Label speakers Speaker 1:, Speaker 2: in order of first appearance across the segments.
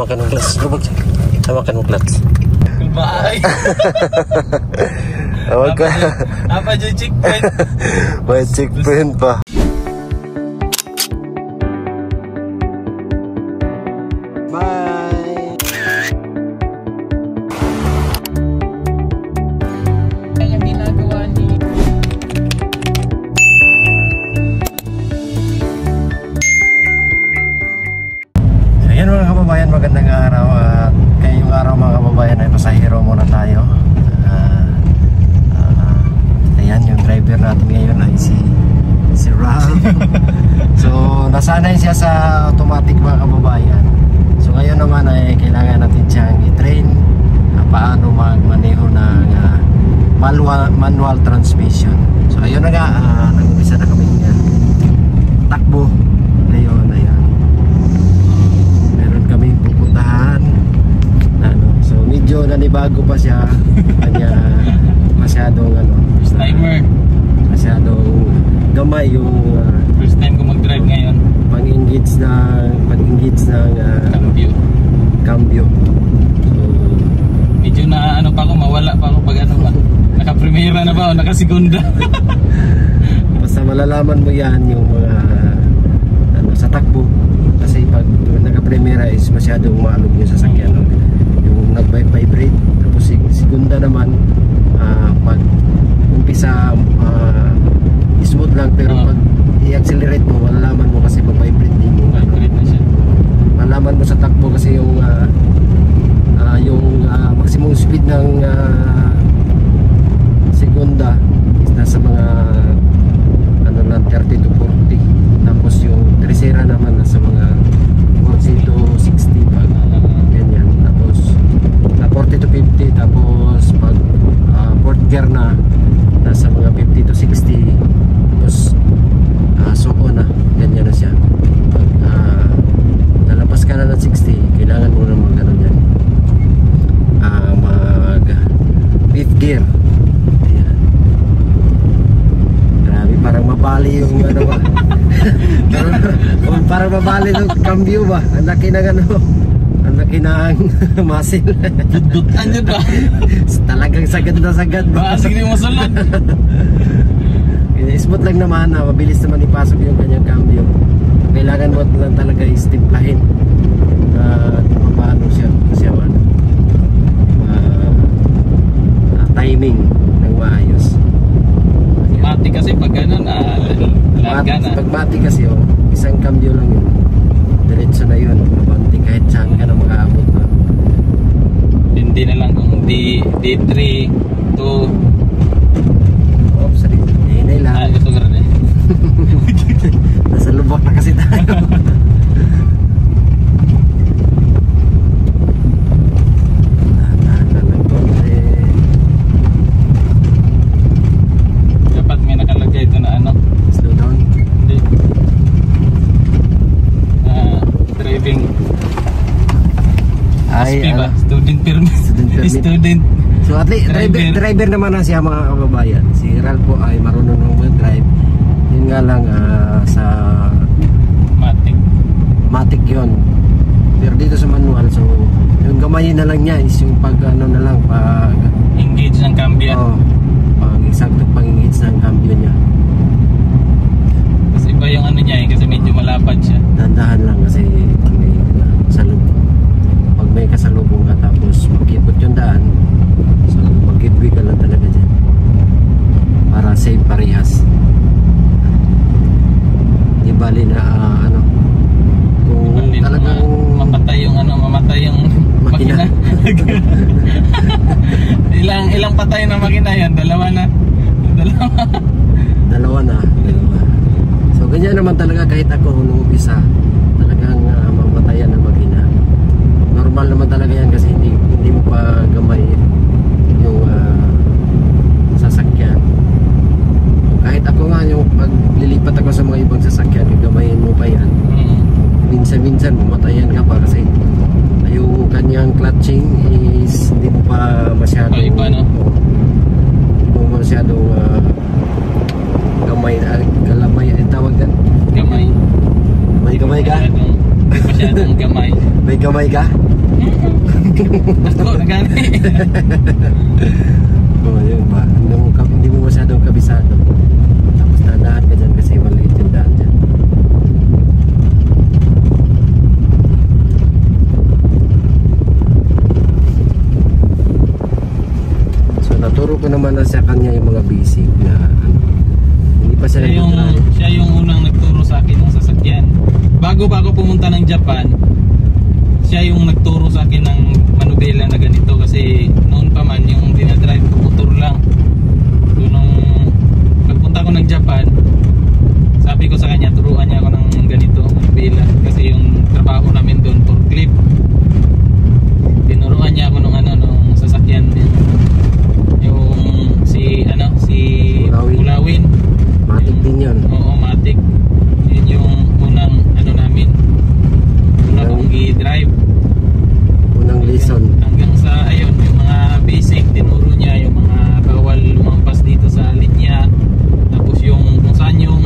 Speaker 1: makan glass. Lubog siya. Makan glass.
Speaker 2: Baay. Apa dyan checkpoint?
Speaker 1: May checkpoint pa. Bye.
Speaker 2: Ang ginagawa ni
Speaker 1: Ayan mga kababayan, magandang araw. At ngayong araw mga kababayan ay pasahero muna tayo. Ayan yung driver natin ngayon ay si Ralph. So nasanay siya sa automatic mga kababayan. So ngayon naman ay kailangan natin siyang i-train paano magmaneho ng manual transmission. So ayun na nga, nag-umpisa na kami takbo ngayon. Ayan, meron kaming pupuntahan so medyo nanibago pa siya. Kanya masyadong masyadong gamay yung
Speaker 2: first time ko mag-drive ngayon.
Speaker 1: pag-engage ng cambio. So
Speaker 2: medyo na pa ako, mawala pa ako pag ba. Naka-primera na ba o naka-segunda?
Speaker 1: basta malalaman mo yan yung mga sa takbo. Kasi pag naka-primera is masyadong maalog yung sasakyan. Yung nag-vibrate. Tapos segunda naman pag umpisa smooth lang, pero pag i-accelerate mo, malalaman mo kasi mag-vibrate din yung malalaman mo sa takbo kasi yung maximum speed ng segunda is nasa mga 30 to 40. Tapos yung tercera naman nasa mga 40 to 60 pag ganyan. Tapos 40 to 50. Tapos pag fourth gear na nasa mga 50 to 60. Tapos so on na, ganyan na siya. Pag nalapas ka na ng 60, kailangan mo na mag mag fifth gear. Ayan. Grabe, parang mabali yung ba. Parang mabali yung cambio ba. Ang laki ng ang laki ng muscle.
Speaker 2: Dudutan nyo ba?
Speaker 1: Talagang sagad na sagad ba?
Speaker 2: Sige mo sulod.
Speaker 1: Smooth lang naman, mabilis naman ipasok yung kanyang cambio. Kailangan mo lang talaga istimplahin paano siya timing ng maayos.
Speaker 2: Mati kasi pag gano'n larga na.
Speaker 1: Pag mati kasi isang cambio lang yun, diretso na yun. Mabante kahit saan ka na makaabot na.
Speaker 2: Hindi na lang kung D3 to
Speaker 1: sorry, hinay lang.
Speaker 2: gusto ko rin
Speaker 1: nasa lubak na kasi tayo.
Speaker 2: dapat may nakalagay ito na
Speaker 1: slow down.
Speaker 2: Hindi driving
Speaker 1: ay
Speaker 2: ba? Student permit. Student.
Speaker 1: So at least driver naman na siya mga kababayan. Si Ralph po ay marunong mag-drive. Yun nga lang sa matic yun. Pero dito sa manual, so yung gamayin na lang niya is yung pag na lang pag
Speaker 2: engage ng cambio.
Speaker 1: Pag eksakto pag engage ng cambio niya.
Speaker 2: Kasi iba yung niya kasi medyo malapad siya.
Speaker 1: Dandahan lang kasi may kasalubong. Pag may kasalubong ka tapos makikot yung daan, so mag-give ka lang talaga dyan para safe parehas. Di bali na kung talagang
Speaker 2: mamatay yung makina. ilang patay na makina yan? Dalawa na. So ganyan naman talaga kahit ako nung umpisa talagang mamatayan ng makina. Normal naman talaga yan kasi hindi mo pa gamay yung sasakyan. Kahit ako nga yung paglilipat ako sa mga ibang sasakyan, gamayin mo pa yan. Minsan mamatayan ka pa kasi yung kanyang clutching is hindi mo pa masyado iba, no?
Speaker 1: Hindi mo masyadong galamay ang tawag yan.
Speaker 2: Gamay.
Speaker 1: May gamay ka?
Speaker 2: Masyadong gamay.
Speaker 1: May gamay ka?
Speaker 3: Ako, nagani.
Speaker 1: Oh, yun ba? Hindi mo masyadong kabisado. Tapos dadaan ka dyan kasi maliit yung daan dyan. So naturo ko naman na sa kanya yung mga basic na hindi pa siya nag-try.
Speaker 3: Siya yung unang nagturo sa akin ng sasakyan. Bago pumunta ng Japan, siya yung nagturo sa akin ng manubela na ganito kasi noon pa man yung dinadrive ko motor lang. So nung pagpunta ko ng Japan, sabi ko sa kanya, turuan niya ako ng ganito, manubela, kasi yung trabaho namin doon forklift. Tinuruan niya ako nung sasakyan yung si Ulawin.
Speaker 1: Matik din yun.
Speaker 3: Oo, matik. Yun yung unang namin. Una kong i-drive.
Speaker 1: Unang lesson.
Speaker 3: Hanggang sa ayun, yung mga basic tinuro niya, yung mga bawal lumampas dito sa linya. Tapos yung kung saan yung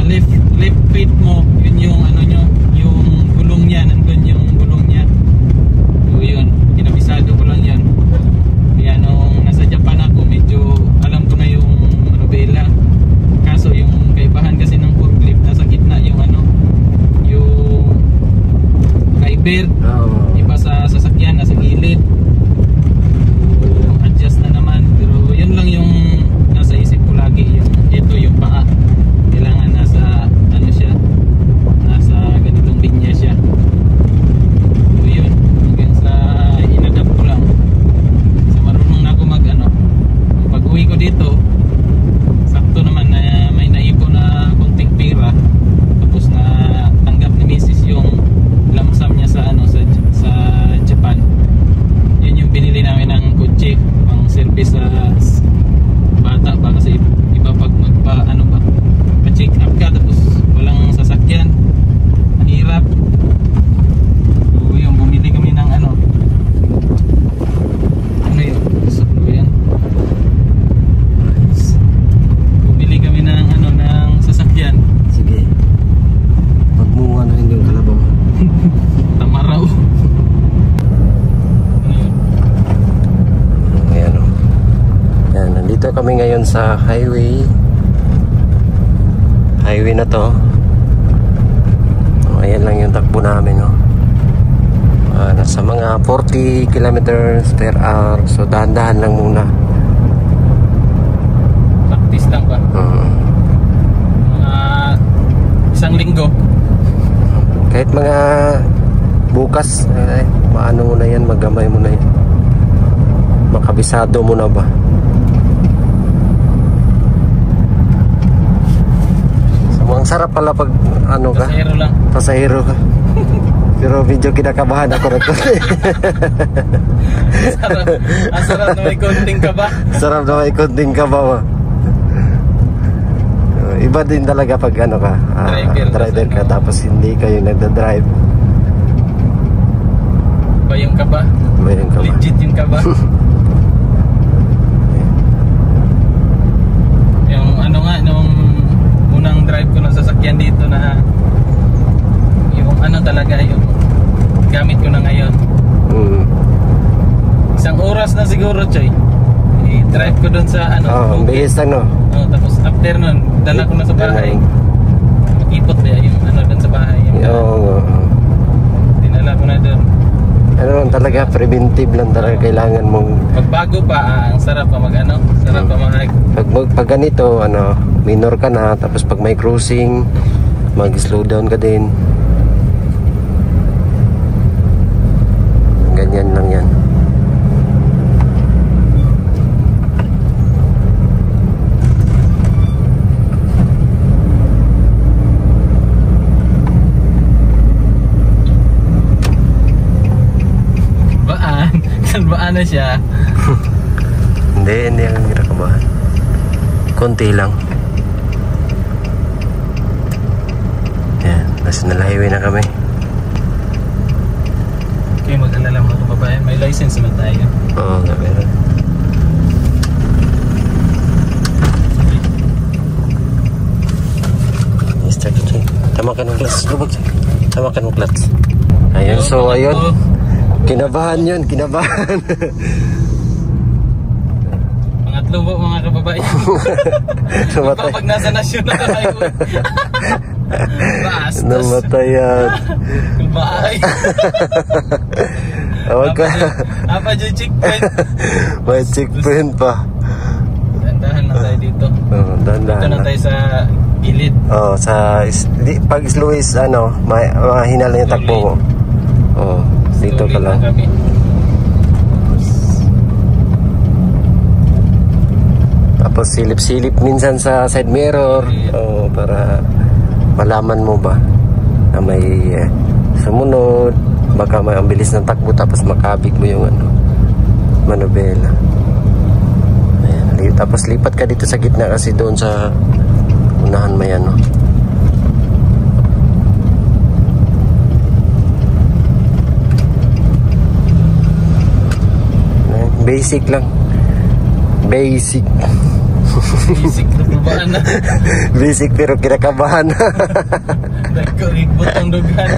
Speaker 3: left feet mo, yun yung yung gulong niya, nandun yung gulong niya. So yun, kinabisado ko lang yan. Kaya nung nasa Japan ako, medyo alam ko na yung manubela. Kaso yung kaibahan kasi ng forklift, nasa gitna yung yung driver. Iba sa sasakyan, nasa gilid. So, adjust na naman. Pero yun lang yung nasa isip ko lagi. Ito yung paa. Kailangan nasa siya, nasa ganitong linya siya. So yun, hanggang sa inadapt ko lang. So marunong na ako pag uwi ko dito, sakto naman na may naipon na konting pera. Tapos na tanggap ni Mrs. yung lamsam niya sa Japan. Yun yung binili namin ng kotse pang service sa bata ba, kasi iba pag pa-check up ka tapos walang sasakyan, ang hirap. So yung bumili kami ng yun, suklo yan. Bumili kami ng ng sasakyan.
Speaker 1: Sige. Pag mo yung kalabaw.
Speaker 3: Tamaraw.
Speaker 1: Ayan o. Ayan, nandito kami ngayon sa highway. Highway na to. Ayan lang yung takbo namin o. Nasa mga 40 kilometers per hour. So dahan-dahan lang muna.
Speaker 3: Practice lang ba? Isang linggo.
Speaker 1: Kahit mga bukas, maano mo na yan, magamay mo na yan. Makabisado mo na ba? So, ang sarap pala pag ka?
Speaker 3: Pasahero lang.
Speaker 1: Pasahero ka. Pero medyo kinakabahan ako na to.
Speaker 3: Ang sarap na may konting kaba.
Speaker 1: Sarap na may konting kaba. Iba din talaga pag driver ka tapos hindi kayo nagda-drive.
Speaker 3: Iba yung kaba.
Speaker 1: Iba yung kaba.
Speaker 3: Legit yung kaba. Yung nung unang drive ko ng sasakyan dito na yung talaga yung gamit ko na ngayon. Isang oras na siguro, Choy. I-drive ko doon sa
Speaker 1: bihis lang, no?
Speaker 3: Tapos after nun, dala ko na sa bahay. Makipot ba yung doon sa bahay.
Speaker 1: Oo.
Speaker 3: Dinala ko na doon.
Speaker 1: Talaga, preventive lang talaga kailangan mong...
Speaker 3: Pagbago pa, ang sarap pa sarap pa
Speaker 1: Pag ganito, minor ka na, tapos pag may cruising, mag-slow down ka din. Ganyan lang yan.
Speaker 3: Baan na siya.
Speaker 1: Hindi ang kinakabahan. Konti lang. Yan, national highway na kami.
Speaker 3: Okay, mag-alala mo ito babae. May license naman tayo.
Speaker 1: Oo nga, meron. Start it. Tama ka ng glass. Lubag siya.
Speaker 2: Hawakan mo clutch. Ayun, so ayun. Kinabahan yun, kinabahan.
Speaker 3: Pangatlo po mga kababayan. Pag nasa national highway. Bastos.
Speaker 2: Namatay yan.
Speaker 3: Kulbaay. Apa dyan checkpoint?
Speaker 2: May checkpoint pa.
Speaker 3: Dahan lang tayo dito.
Speaker 2: Dahan
Speaker 3: Dito na tayo sa gilid.
Speaker 2: Pag slow is mahina lang yung takbo mo. Dito ka lang. Tapos silip-silip minsan sa side mirror. Para malaman mo ba na may sumunod. Baka may ang bilis ng takbo tapos makabig mo yung manobela. Ayan. Tapos lipat ka dito sa gitna kasi doon sa unahan may basic lang. Basic.
Speaker 3: Basic na kabaan na.
Speaker 2: Basic pero kinakabahan.
Speaker 3: Nagkorikbot ang dugan.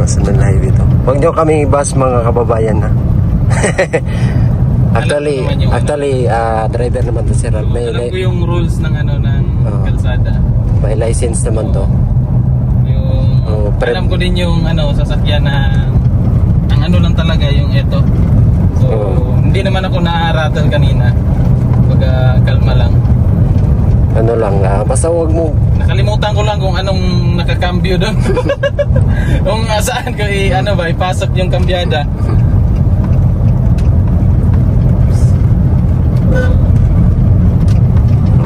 Speaker 2: National highway to. Huwag nyo kami bus mga kababayan ha. Actually, driver naman to sir.
Speaker 3: Alam ko yung rules ng kalsada.
Speaker 2: May license naman to.
Speaker 3: Alam ko din yung sasakyan na ang lang talaga yung ito. So, hindi naman ako naaratol kanina. Baga kalma lang.
Speaker 2: Basta wag mo.
Speaker 3: Nakalimutan ko lang kung anong nakakambyo doon. Kung saan ko ipasok yung kambyada.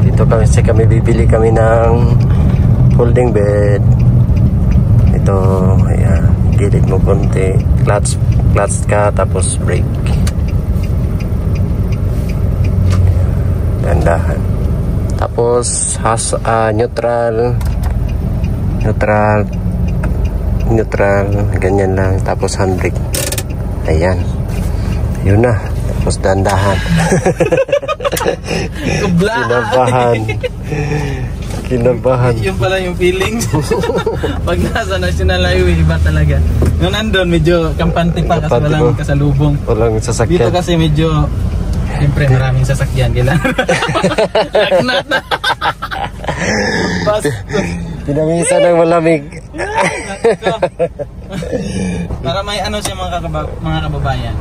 Speaker 2: Dito kami bibili kami ng folding bed. Ito, ayan, gilid mo konti. Clutch ka, tapos brake. Dandahan. Tapos neutral, ganyan lang. Tapos handbrake. Ayan. Yun na. Tapos dandahan. Kinabahan.
Speaker 3: Yun pala yung feelings. Pag nasa National Highway, iba talaga. Nung nandun, medyo kampante pa kasi walang kasalubong.
Speaker 2: Walang sasakyan.
Speaker 3: Dito kasi medyo siyempre maraming sasakyan. Kailangan lagnat na.
Speaker 2: Pinamisa ng malamig.
Speaker 3: Para may siya mga kababayan.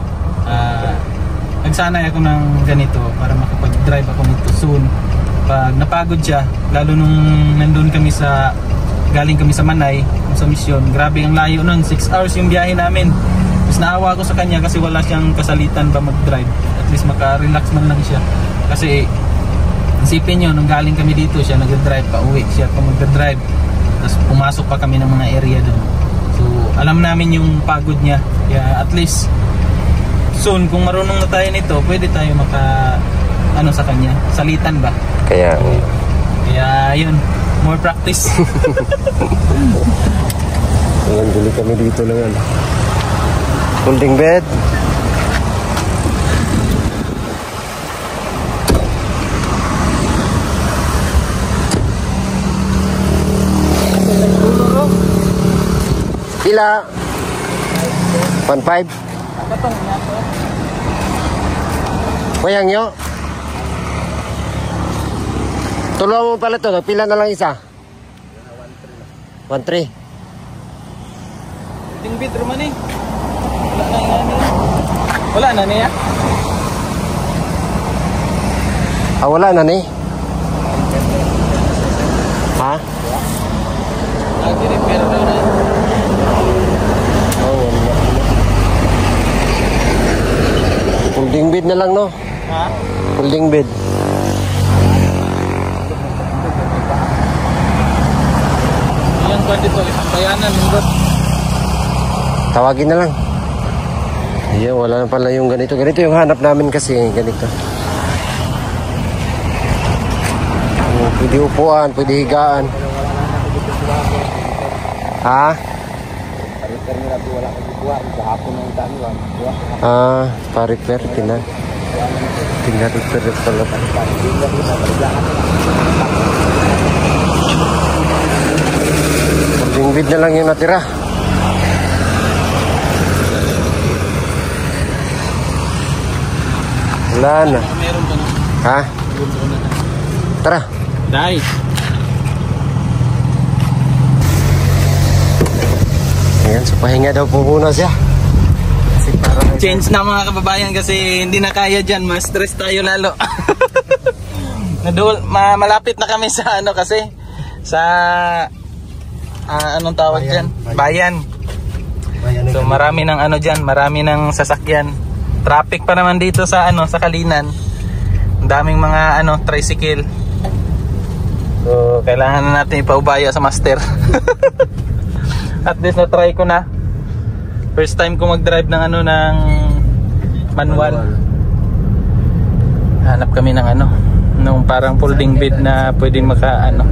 Speaker 3: Nagsanay ako ng ganito para makapag-drive ako nito soon. Pag napagod siya, lalo nung nandun kami galing kami sa Manay, sa misyon, grabe ang layo nun, 6 hours yung biyahe namin. Tapos naawa ako sa kanya kasi wala siyang kasalitan ba mag-drive. At least maka-relax man lang siya. Kasi isipin nyo, nung galing kami dito, siya nag-drive pa uwi, siya pa mag-drive. Tapos pumasok pa kami ng mga area dun. So alam namin yung pagod niya. Kaya at least soon, kung marunong na tayo nito, pwede tayo sa kanya, salitan ba?
Speaker 2: Kaya
Speaker 3: yun, more practice.
Speaker 2: Ayan, bili kami dito lang folding bed. Pila? 1.5? Wayang nyo? Tulungan mo pala ito, pila na lang isa? 1.3.
Speaker 3: Tingbit naman eh. Wala na niya.
Speaker 2: Wala na ni? Ha?
Speaker 3: Nag-repair daw na.
Speaker 2: Wala. Folding bed na lang, no?
Speaker 3: Ha?
Speaker 2: Folding bed.
Speaker 3: Yan ba dito? Isang bayanan, linggot.
Speaker 2: Tawagin na lang. Ayan, wala na pala yung ganito. Ganito yung hanap namin kasi, ganito. Pwede upuan, pwede higaan. Ha? Pa-repair, tina-repair pala.
Speaker 1: bid na lang yung natira. Wala na.
Speaker 3: Meron pa na.
Speaker 1: Ha? Tara.
Speaker 3: Dai.
Speaker 1: Ayan, so pahinga daw po muna siya. Kasi parang
Speaker 3: Change na mga kababayan kasi hindi na kaya dyan. Mas stress tayo lalo. Malapit na kami sa ano kasi sa anong tawag dyan? Bayan. So marami ng ano dyan, marami ng sasakyan. Traffic pa naman dito sa ano sa Kalinan. Ang daming mga ano tricycle. So kailangan na natin ipaubaya sa master. At least na try ko na. First time ko mag-drive ng ano ng manual. Hanap kami ng ano nung parang folding bed na pwedeng maka ano.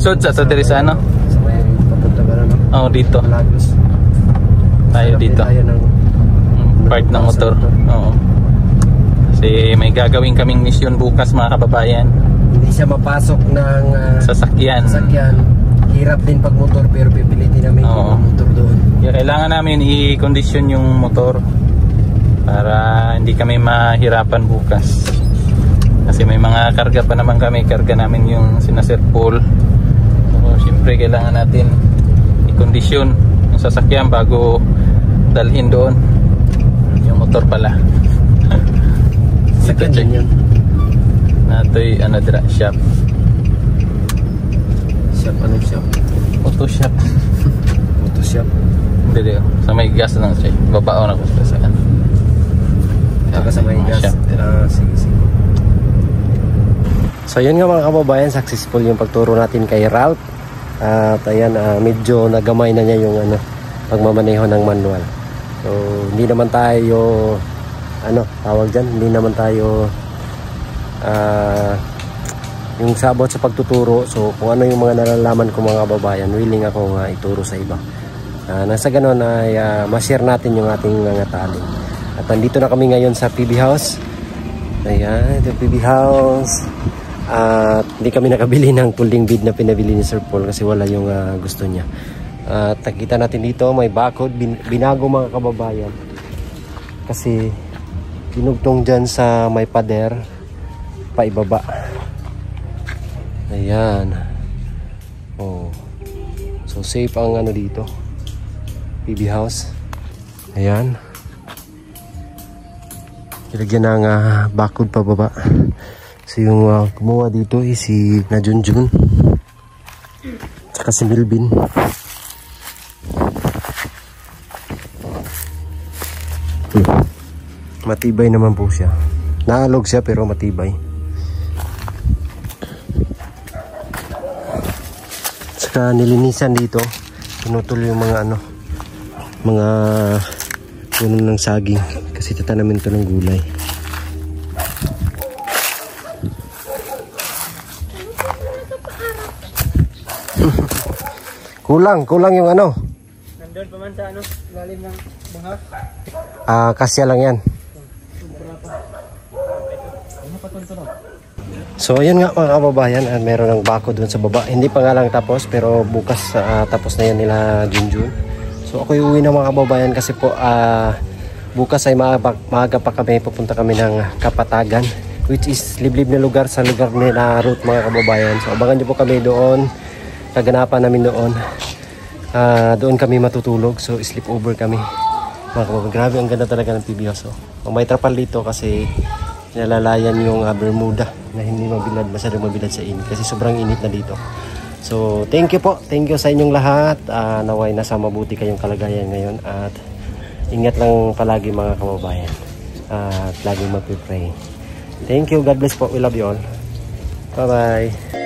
Speaker 3: So sa diri sa ano?
Speaker 1: Sa may papunta ba na?
Speaker 3: Oh, dito.
Speaker 1: Lagos.
Speaker 3: Tayo dito.
Speaker 1: Tayo ng
Speaker 3: Part ng motor. Oo. Kasi may gagawin kaming mission bukas mga kababayan.
Speaker 1: Hindi siya mapasok ng
Speaker 3: Sasakyan.
Speaker 1: Hirap din pag motor pero pipilitin namin yung motor doon.
Speaker 3: Kaya kailangan namin i-condition yung motor para hindi kami mahirapan bukas. Kasi may mga karga pa naman kami. Karga namin yung Sir Paul. So syempre kailangan natin i-condition yung sasakyan bago dalhin doon. Yung motor pala.
Speaker 1: Sakyan din yun.
Speaker 3: Natoy ano dira shop.
Speaker 1: Anong shop?
Speaker 3: Auto shop.
Speaker 1: Auto shop.
Speaker 3: Hindi rin. Sa may gas lang siya. Babaon ako sa saan.
Speaker 1: Sa may gas. Sige. So yun nga mga kababayan, successful yung pagturo natin kay Ralph. At ayan, medyo nagamay na niya yung ano, pagmamaneho ng manual. So hindi naman tayo tawag dyan, hindi naman tayo yung sabot sa pagtuturo. So kung ano yung mga nalalaman ko mga kababayan, willing ako ituro sa iba. Nasa ganon ay ma-share natin yung ating mga talent. At nandito na kami ngayon sa PB House. Ayan, ito PB House. At hindi kami nakabili ng folding bed na pinabili ni Sir Paul kasi wala yung gusto niya. At nakita natin dito may bakod, binago mga kababayan. Kasi pinugtong dyan sa may pader paibaba. Ayan. Oh. So safe ang ano dito. PB House. Ayan. Ilagyan ng bakod pa baba. So yung kumuha dito is si Najunjun. Saka si Milvin. Matibay naman po siya. Naalog siya pero matibay. Saka nilinisan dito. Pinutol yung mga mga puno ng saging kasi tatanamin to ng gulay. Kulang yung ano.
Speaker 3: Nandun pa man sa lalim ng bangka.
Speaker 1: Kasya lang yan. So ayan nga mga kababayan, meron ng bako dun sa baba. Hindi pa nga lang tapos pero bukas tapos na yan nila Junjun. So ako uwi na mga kababayan kasi po bukas ay maaga pa kami, pupunta kami ng Kapatagan, which is liblib na lugar sa lugar nila route mga kababayan. So abangan nyo po kami doon, kaganapan namin doon. Doon kami matutulog, so sleep over kami mga kababayan. Grabe ang ganda talaga ng PB House. So, may trapal dito kasi nalalayan yung Bermuda na hindi masyadong mabilad sa init kasi sobrang init na dito. So thank you po, thank you sa inyong lahat. Naway nasa mabuti kayong kalagayan ngayon at ingat lang palagi mga kababayan at laging magpipray. Thank you, God bless po, we love you all. Bye bye.